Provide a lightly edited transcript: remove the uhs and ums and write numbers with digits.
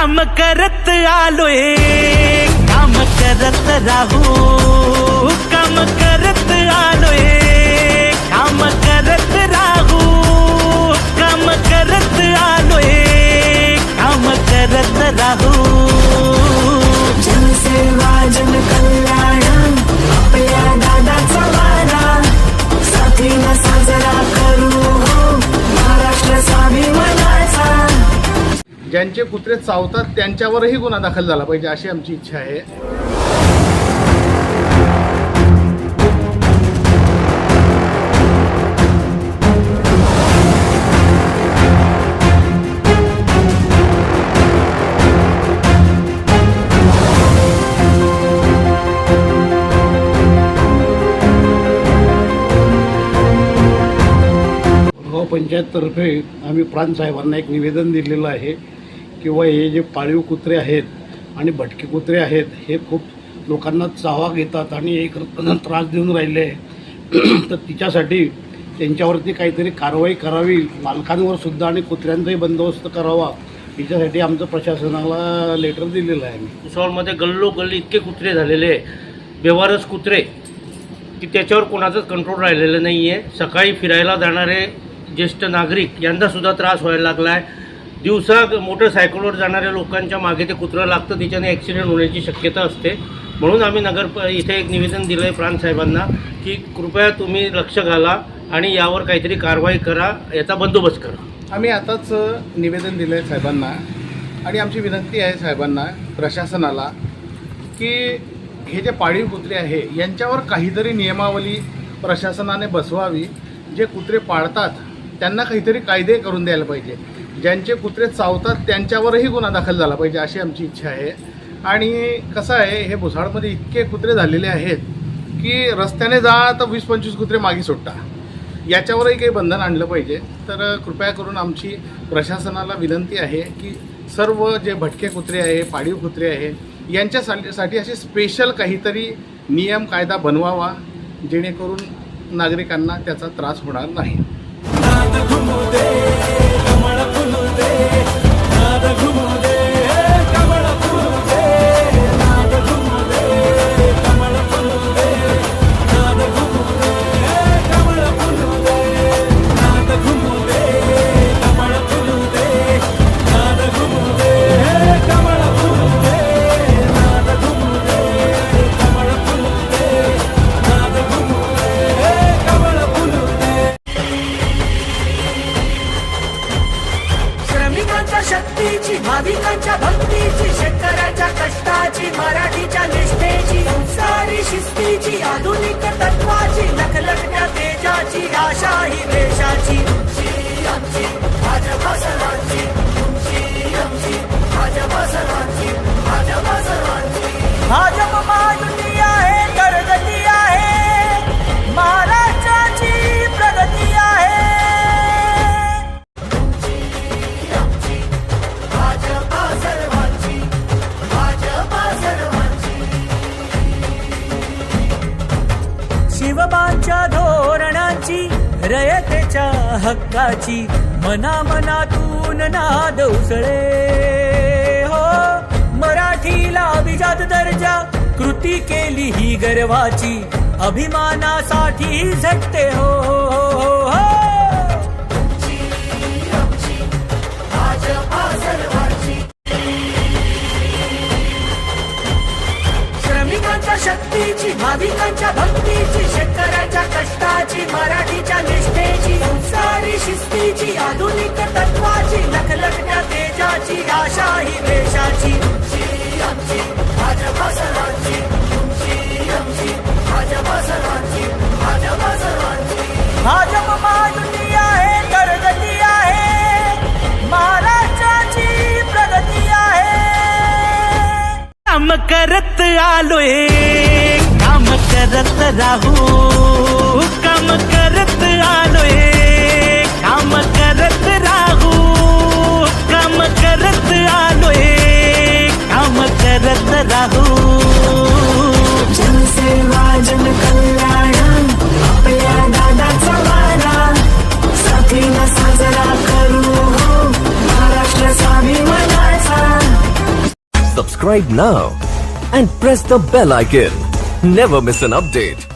काम करत आलोय, काम करत राहू, काम करत आलोय, काम करत राहू, काम करत आलोय, काम करत राहू. जनसेवा जन कल्याण आपल्या दादाचा वारा, साथीनं साजरा करू हो महाराष्ट्र स्वाभिमानाचा. ज्यांचे कुत्रे चावतात त्यांच्यावरही गुन्हा दाखल झाला पाहिजे अशी आमची इच्छा आहे. पंचायततर्फे आम्ही प्रांत साहेबांना एक निवेदन दिलेलं आहे किंवा हे जे पाळीव कुत्रे आहेत आणि भटके कुत्रे आहेत हे खूप लोकांना चावा घेतात आणि एक त्रास देऊन राहिले. तर तिच्यासाठी त्यांच्यावरती काहीतरी कारवाई करावी, मालकांवर सुद्धा, आणि कुत्र्यांचाही बंदोबस्त करावा, तिच्यासाठी आमचं प्रशासनाला लेटर दिलेलं आहे. भुसावळमध्ये गल्लोगल्ली इतके कुत्रे झालेले आहे, बेवारस कुत्रे, की त्याच्यावर कोणाचंच कंट्रोल राहिलेलं नाही आहे. सकाळी फिरायला जाणारे ज्येष्ठ नागरिक यांनासुद्धा त्रास व्हायला लागला आहे. दिवसा मोटरसायकलवर जाणाऱ्या लोकांच्या मागे ते कुत्रं लागतं, त्याच्याने ॲक्सिडेंट होण्याची शक्यता असते. म्हणून आम्ही इथे एक निवेदन दिलं आहे प्रांत साहेबांना की कृपया तुम्ही लक्ष घाला आणि यावर काहीतरी कारवाई करा, याचा बंदोबस्त करा. आम्ही आताच निवेदन दिलं आहे साहेबांना आणि आमची विनंती आहे साहेबांना, प्रशासनाला, की हे जे पाळीव कुत्रे आहे यांच्यावर काहीतरी नियमावली प्रशासनाने बसवावी. जे कुत्रे पाळतात त्यांना काहीतरी कायदे करून द्यायला पाहिजे. ज्यांचे कुत्रे चावतात त्यांच्यावरही गुन्हा दाखल झाला पाहिजे अशी आमची इच्छा आहे. आणि कसं आहे, हे भुसावळमध्ये इतके कुत्रे झालेले आहेत की रस्त्याने जा तर 20-25 कुत्रे मागे सुटता. याच्यावरही काही बंधन आणलं पाहिजे. तर कृपया करून आमची प्रशासनाला विनंती आहे की सर्व जे भटके कुत्रे आहे, पाळीव कुत्रे आहे, यांच्यासाठी असे स्पेशल काहीतरी नियम कायदा बनवावा जेणेकरून नागरिकांना त्याचा त्रास होणार नाही. शक्तीची, भाविकांच्या भक्तीची, शेतकऱ्याच्या कष्टाची, मराठीच्या निष्ठेची, संस्कारी शिस्तीची, आधुनिक तत्वाची, लखलखत्या तेजाची, आशा ही देशाची. आमची भाजपा सर्वांची, तुमची आमची भाजपा सर्वांची, भाजपा सर्वांची. भाजप महायुती आहे, प्रगती आहे, महाराष्ट्राची प्रगती आहे. शिवबांच्या धोरणांची, रयतेच्या हक्काची, मनामनातून नाद उसळे हो. मराठीला अभिजात दर्जा, कृती केली ही गर्वाची, अभिमानासाठी झटते हो हो हो. श्रमिकांच्या शक्तीची, भाविकांच्या भक्तीची, शेतकऱ्याच्या कष्टाची, मराठीच्या निष्ठेची, संस्कारी शिस्तीची, आधुनिक तत्वाची, लखलखत्या तेजाची, आशा ही देशाची. आमची भाजपा सर्वांची, तुमची आमची भाजपा सर्वांची, भाजपा सर्वांची. भाजप महायुती आहे, प्रगती आहे, महाराष्ट्राची प्रगती आहे. काम करत आलोय, काम करत राहू, काम करत आलोय, काम करत राहू, काम करत आलोय, काम करत राहू. जनसेवा जन कल्याण आपल्या दादाचा वारा, साथीनं साजरा करू हो Maharashtra स्वाभिमानाचा. Subscribe now and press the bell icon. Never miss an update.